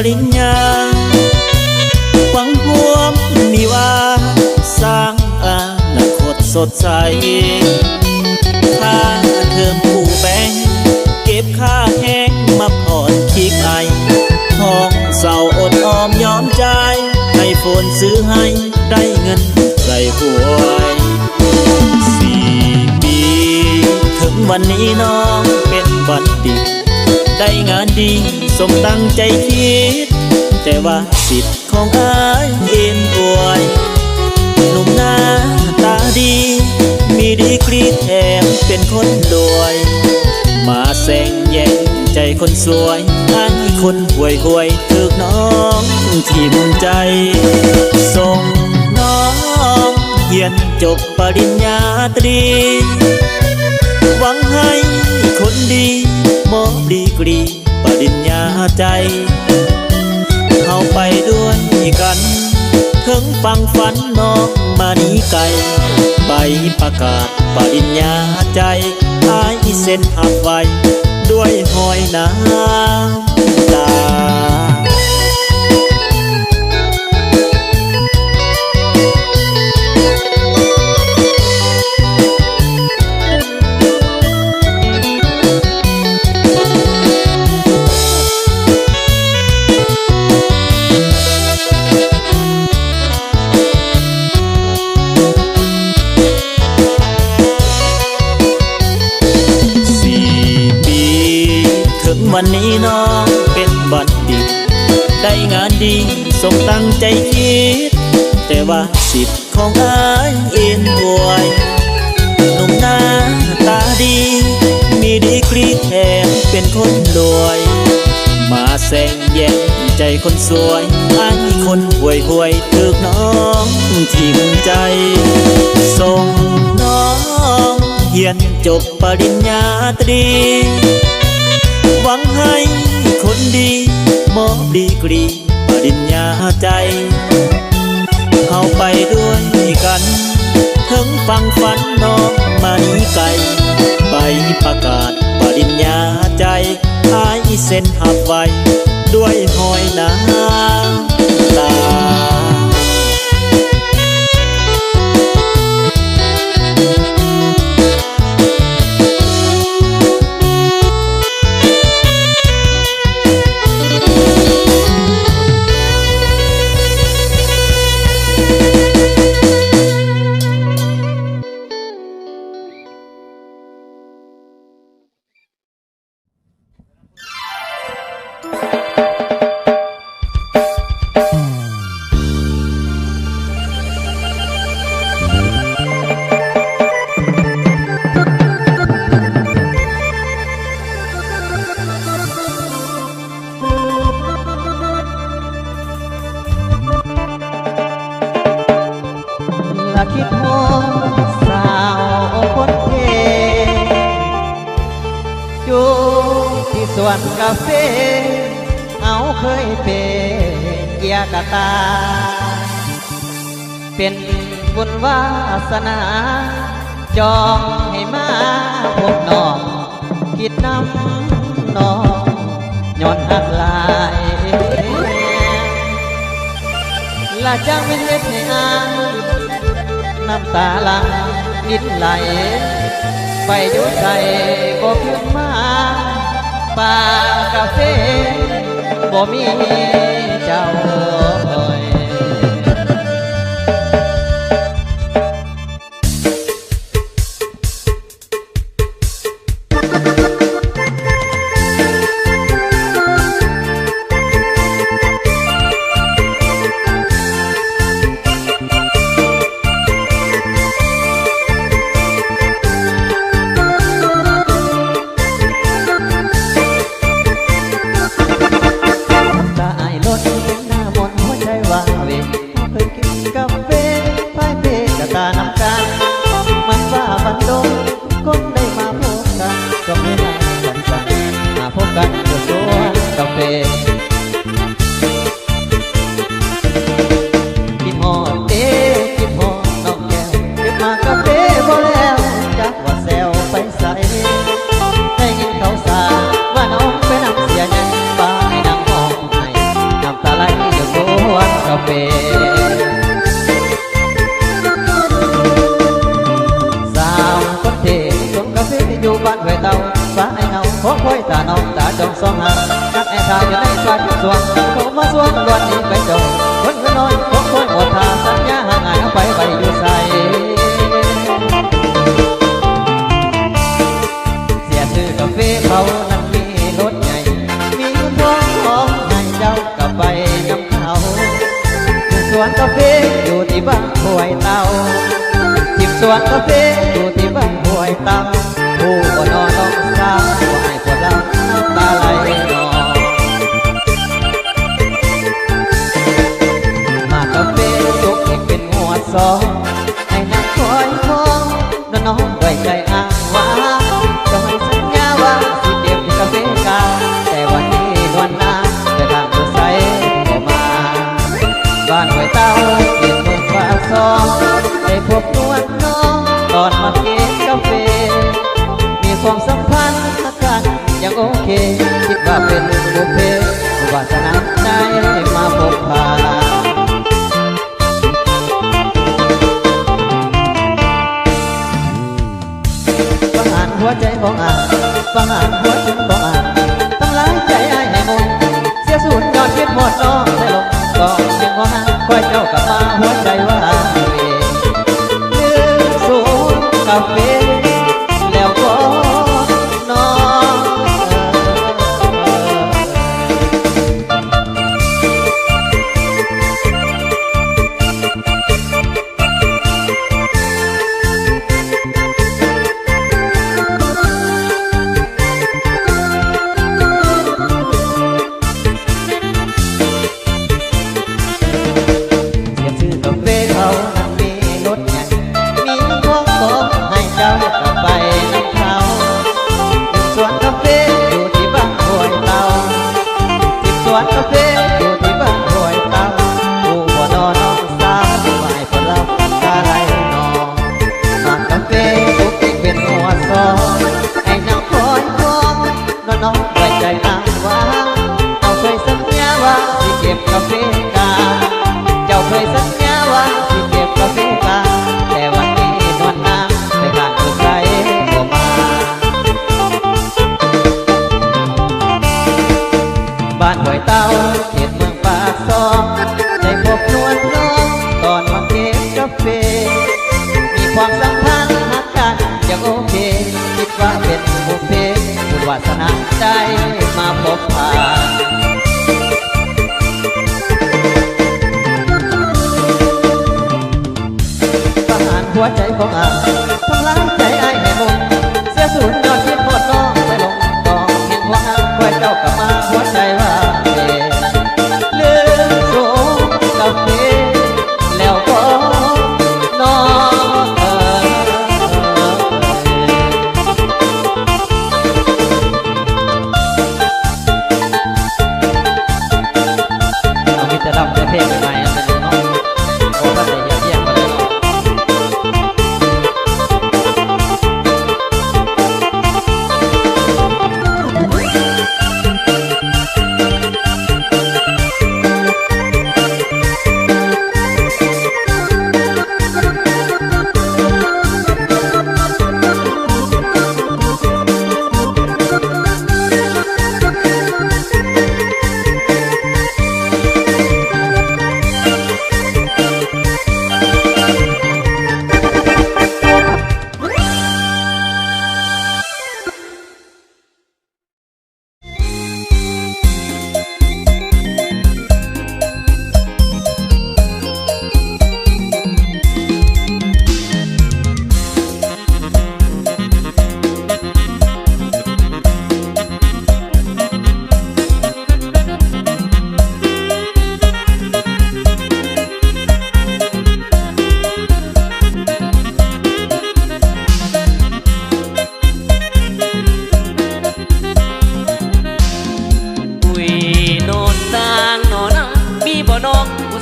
ริญญาหวังพวงมีว่าสร้างอนาคตสดใสค่าเทอมผู้แบ่งเก็บค่าแห้งมาผ่อนคิกไอห้องเศร้าอดออมยอมใจให้ฝนซื้อให้ได้เงินใส่หวย4 ปีถึงวันนี้น้องเป็นวันดีได้งานดีสมตั้งใจคิดแต่ว่าสิทธิ์ของอายเอ็นอวยหนุ่มหน้าตาดีมีดีกรีแถมเป็นคนรวยมาแซงแย่งใจคนสวยอ้างคนห่วยห่วยถึกน้องที่มุนใจส่งน้องเรียนจบปริญญาตรีหวังให้คนดีมอบดีกรีปริญญาใจเข้าไปด้วยกันถึงฟังฝันน้องมานีไกลใบประกาศปริญญาใจอายเส้นหักไว้ด้วยหอยน้ำตาวันนี้น้องเป็นบัณฑิตได้งานดีสมตั้งใจคิดแต่ว่าสิทธิ์ของอายเอ็นอวยหนุ่มหน้าตาดีมีดีกรีแถมเป็นคนรวยมาแซงแย่งใจคนสวยอ้างคนห่วยห่วยถึกน้องที่มุนใจส่งน้องเรียนจบปริญญาตรีหวังให้คนดีมอบดีกรีปริญญาใจเข้าไปด้วยกันถึงฟังฝันน้องมานีไกลใบประกาศปริญญาใจอายเส้นหักไว้ด้วยหอยน้ำตาคิดฮอดสาวคนเทอยู่ที่สวนกาแฟเอาเคยเป็นเกียร์กะตาเป็นบุญวาสนาจองให้มาพบน้องคิดน้ำน้องย้อนหักลายละจังเป็นเฮ็ดให้อายน้ำตาหลังนิดไหลไปอยู่ใส่ก็เพียงมาป่ากาแฟบ่มีเจ้า เฟ่สาวคนเท่ชมกาแฟอยู่บ้านห้วยเตาฟ้าไอเงาของห้วยตาน้องตาจงสองหางนักแอทาอยู่ในฟ้าจุดสวงเขามาสวงล้วนนี้ไปจงคนเงินน้อยของห้วยหมดทาสัญญาห่างหายเอาไปอยู่ใสเสียชื่อกาแฟเขานั้นมีรถใหญ่มีเงินทองของให้เจ้ากลับไปนำเขาสวนกาแฟอยู่ที่บ้านห้วยเตาจิบสวนกาแฟอยู่ที่บ้านห้วยเตาผู้บ่นอนน้องสาวว่าให้พวกเราน้ำตาไหลนองมากาแฟสุกอีกเป็นหัวซองให้นักคอยคองน้องด้วยใจอ้างว่าจะให้สัญญาว่าสิเดียวกาแฟกาแต่วันนี้วันหน้าจะทางดูใสออกมาบ้านห้วยเตาเห็นเมืองฟ้าซองได้พบนวลน้องตอนมาเก็บกาแฟมีความสัมพันธ์กันยังโอเคคิดว่าเป็นบุพเพวาสนาได้มาพบพาฟังอ่านหัวใจของอ่านฟังอ่านหัวใจของอ่านตั้งหลายใจอ้ายให้หมดเสียสูญยอดคิดหมดน้องได้ลงก็ยังว่าคอยเจ้ากลับมาหัวใจว่าลืมสูญกาแฟแล้วก็น้องเสียชื่อกาแฟเขานั้นมีรถใหญ่มีของของให้เจ้ากลับไปนำเขาสวนกาแฟอยู่ที่บ้านห้วยเตาจิบสวนกาแฟอยู่ที่บ้านห้วยเตาผู้บ่นอนน้องสาวว่าให้พวกเราน้ำตาไหลนองมากาแฟทุกที่เป็นหัวซองให้นางคอยคองน้องไว้ใจอ้างว่าเอาเคยสัญญาว่าสิเก็บกาแฟกาเจ้าเคยสัญญาว่าสิเก็บกาแฟกาแต่วันนี้นวลน้ำไม่ผ่านตัวใสบ่มาบ้านห้วยเตาเขตเมืองปากซองได้พบนวลน้องตอนมาเก็บกาแฟมีความสัมพันธ์หักกันยังโอเคคิดว่าเป็นบุพเพบุญวาสนาได้มาพบผ่านประหารหัวใจของอ่านทำร้ายใจอ้ายให้หมดเสียสูญยอดคิดหมดน้องได้ลงกองเห็นหัวห้างคอยเจ้ากลับมาหัวใจว่าลืมสูงกาแฟแล้วก็น้องเอามิตรดำได้เพลงใหม่ๆเป็นเนาะโอ้ก็ได้เยี่ยมมาเลยเนาะ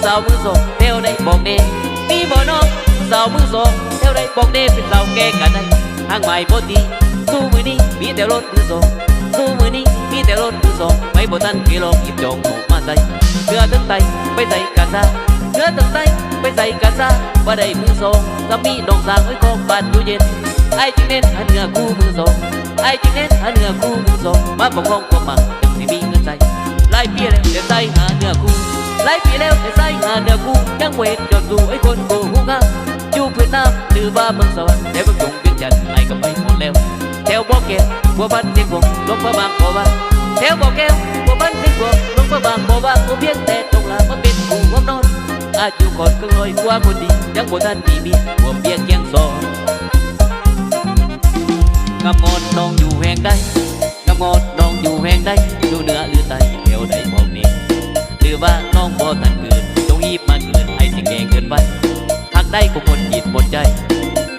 สาวมือสองเที่ยวได้บอกเดมีบ่น้องสาวมือสองเที่ยวได้บอกเดเป็นสาวแก่กันได้ทางใหม่บ่ดีสู้มือนี้มีแต่รถมือสองสู้มือนี้มีแต่รถมือสองไม่บ่ทันกี่ลองหยิบจองออกมาใส่เพื่อถึงไตไปใส่กาซา เนื้อตั้งใจไปใส่กระซ่าบ่ได้มือสองก็มีดอกสางไว้กองบานตู้เย็นไอ้จึงเน้นหาเนื้อคู่มือสองไอ้จึงเน้นหาเนื้อคู่มือสองมาประคองความหมักจังสิมีเงินใส่หลายปีแล้วแต่ใส่หาเนื้อคู่หลายปีแล้วแต่ใส่หาเนื้อคู่ยังเวทจอดดูไอ้คนโกหูงามอยู่พื้นน้ำหรือว่าเมืองสวรรค์แต่เมืองกรุงเวียงจันทร์ไอ้ก็ไปหมดแล้วแถวบ่อแก้วบัวพันเสียงวงลงพระบางบ่อว่าแถวบ่อแก้วบัวพันเสียงวงลงพระบางบ่อว่ากูเพียงแต่ตรงหลังมาเป็นผู้หัวนอนอายุก่อนก็ลอยกว่าคนดียังบ่ทันมีเมียหัวเมียเกียงซอกำมดน้องอยู่แห่งใดกำมดน้องอยู่แห่งใดดูเหนือหรือใต้แถวใดบอกนี่หรือว่าน้องบ่ทันเกิดจงรีบมาเกิดไอ้สิแก่เกินไปหากได้ก็หมดจิตหมดใจ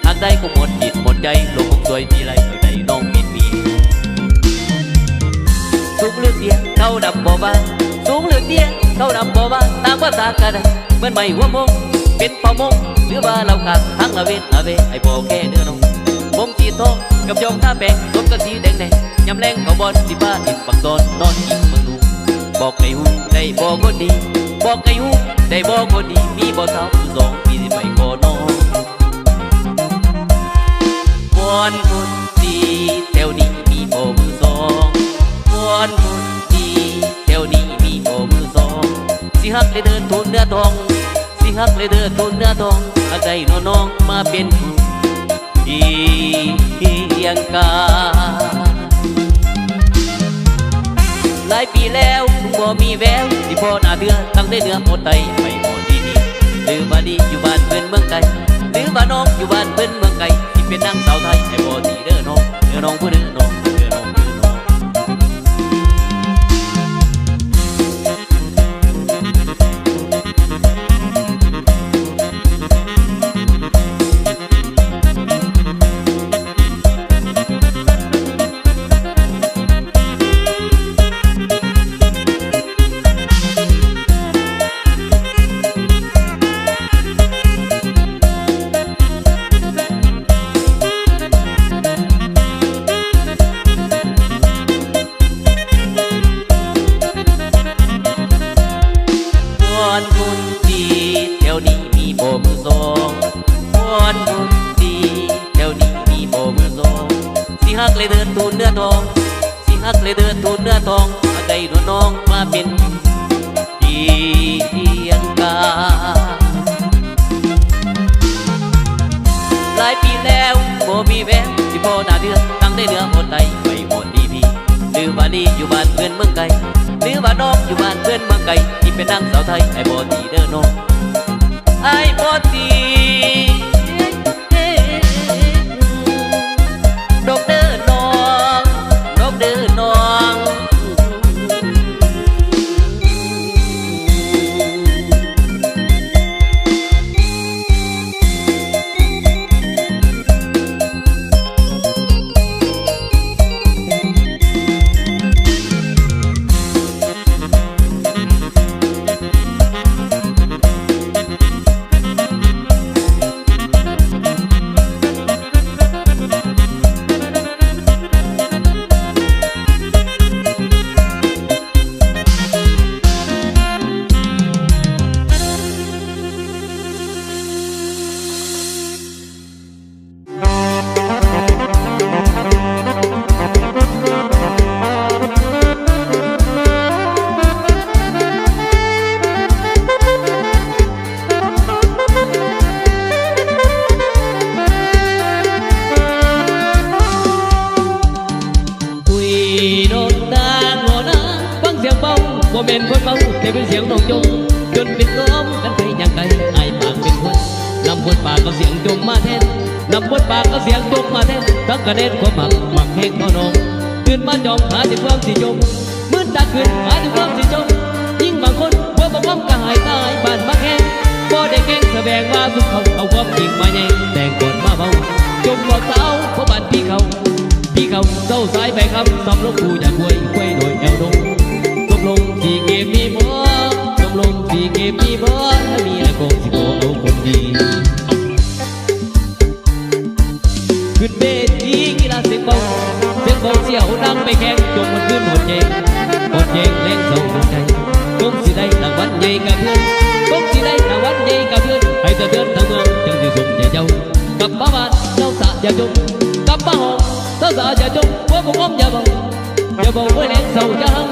หากได้ก็หมดจิตหมดใจโลกคงสวยทีไรอยู่ในน้องเป็นมีสูงเลือกเดียเท่าดำบ่บ้านสูงเลือกเดียเท่าดำบ่บ้านตามภาษากระไดเหมือนไม่หัวมงเป็นเป่ามงหรือว่าเราขาดทั้งอาเวนอาเวไอ้บ่แค่เนื้อน้องมงจีทองกับยองท่าแบงรถกระสีแดงแดงยำแรงเขาบอลที่บ้านอินปักซอนนอนยิงเมืองดูบอกไอ้หูได้บอกคนดีบอกไอ้หูได้บอกคนดีมีบ่เท่าคือสองปีที่ไปก่อนอนวอนคนดีแถวนี้มีบ่มือสองวอนคนดีแถวนี้มีบ่มือสองสิฮักเลยเดินทุนเนื้อทองสิฮักเลยเดินทุนเนื้อทองอาใจน้องมาเป็นผู้เพียงกาหลายปีแล้วบ่มีแววที่พ่อหน้าเดือตั้งได้เนื้อหมดไตไปหมดดีหรือว่าดีอยู่บ้านเพื่อนเมืองไกลหรือว่าน้องอยู่บ้านเพื่อนเมืองไกลที่เป็นนางสาวไทยให้บ่ดีเด้อน้องเด้อน้องผู้เด้อน้องเด้อน้องเด้อน้องฮักเลยเดินทูนเนื้อทองสิฮักเลยเดินทูนเนื้อทองมาได้หนูน้องมาเป็นเพียงกาหลายปีแล้วบ่มีแววที่พ่อหน้าเดือนตั้งได้เนื้อหมดไตไปหมดดีพี่หรือว่าดีอยู่บ้านเพื่อนเมืองไกลหรือว่าน้องอยู่บ้านเพื่อนเมืองไกลที่เป็นนางสาวไทยไอ้บ่ดีเด้อน้องไอ้บ่ดีดอกเด้อน้องดอกเด้อน้องบ่แม่นคนเมาแต่เป็นเสียงน้องจงจนเป็นล้อมกันไปอย่างไกลไอ้ปากเป็นคนนำบทปากกับเสียงจงมาแทนนำบทปากกับเสียงจงมาแทนทั้งกระเด็นความหมักแห้งน้องตื่นมาจอมหาที่ความสิจมมืดตาขึ้นหาที่ความสิจมยิ่งบางคนเมื่อบ่พร้อมก็หายตายบ้านมาแห้งบ่ได้แกล้งแสดงว่าสุขเขาเอาความจริงมาแย่งแต่งกดมาเบาจมบอกสาวเพราะบ้านพี่เขาเศร้าสายไปคำสำลงกูอยากควยหน่อยแอวดงลงที่เกมมีบ่จมลงที่เกมมีบ่ถ้ามีแล้วคงสิโกเอาคนดีขึ้นเวทีกีฬาเสียงเบาเสียวดังไปแข่งจงมันขึ้นหดเย่งแรงเศร้าดวงใจคงสิได้รางวัลใหญ่กับเพื่อนคงสิได้รางวัล สาวอย่าจงว่าผมอ้อมอย่าบอกว่าแรงเศร้าอย่าหัง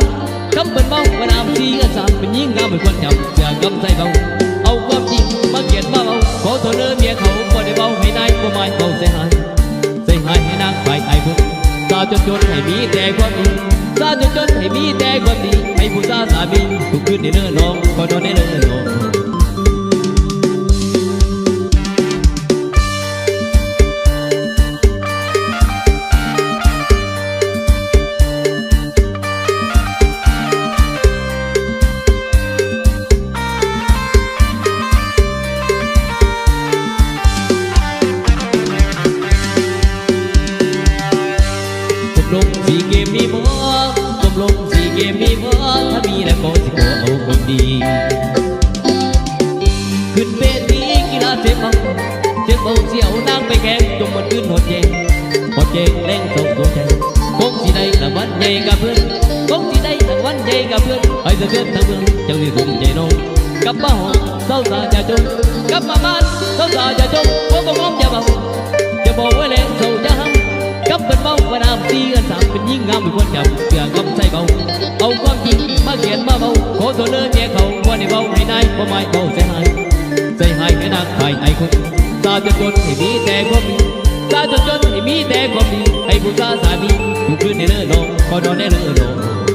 คำเป็นเบาว่าน้ำที่อันสามเป็นยิ่งงามไม่ควรจำอย่ากำใจเบาเอาความจริงมาเขียนมาเบาขอโทษเนื้อเมียเขาก็ได้เบาให้นายก็ไม่เบาเสียหายให้นางฝ่ายไอ้พุ่นสาวจนให้มีแต่ความดีสาวจนให้มีแต่ความดีให้ผู้สาวสามีทุกคืนในเนื้อน้องก็นอนในเนื้อน้องลงสี่เกมมีบ่ตกลงสี่เกมมีบ่ถ้ามีแล้วก็สิขอเอาคนดีขึ้นเวทีกีฬาเจ็บเบาเสียวนางไปแข่งจงมันขึ้นหดเย่แรงส่งตัวใจคงสิได้รางวัลใหญ่กับเพื่อนคงสิได้รางวัลใหญ่กับเพื่อนให้เสด็จทั้งเมืองเจ้าสิสมใจน้องกลับมาห้องเศร้าสาอย่าจงกลับมาบ้านเศร้าสาอย่าจงโอ้ก็มองอย่าเบาอย่าบอกว่าแรงเศร้าอย่าหังกับเป็นเบาว่าน้ำตีกันสามเป็นยิ่งงามไม่ควรจับเกลือกำใส่เบาเอาความจริงมาเขียนมาเบาขอโทษเนื้อแก่เขาว่าในเบาให้นายเพราะไม่เบาเสียหายให้นางฝ่ายไอ้คนสาวจนให้มีแต่ความดีสาวจนให้มีแต่ความดีให้ผู้สาวสามีทุกคืนในเนื้อน้องขอนอนในเนื้อน้อง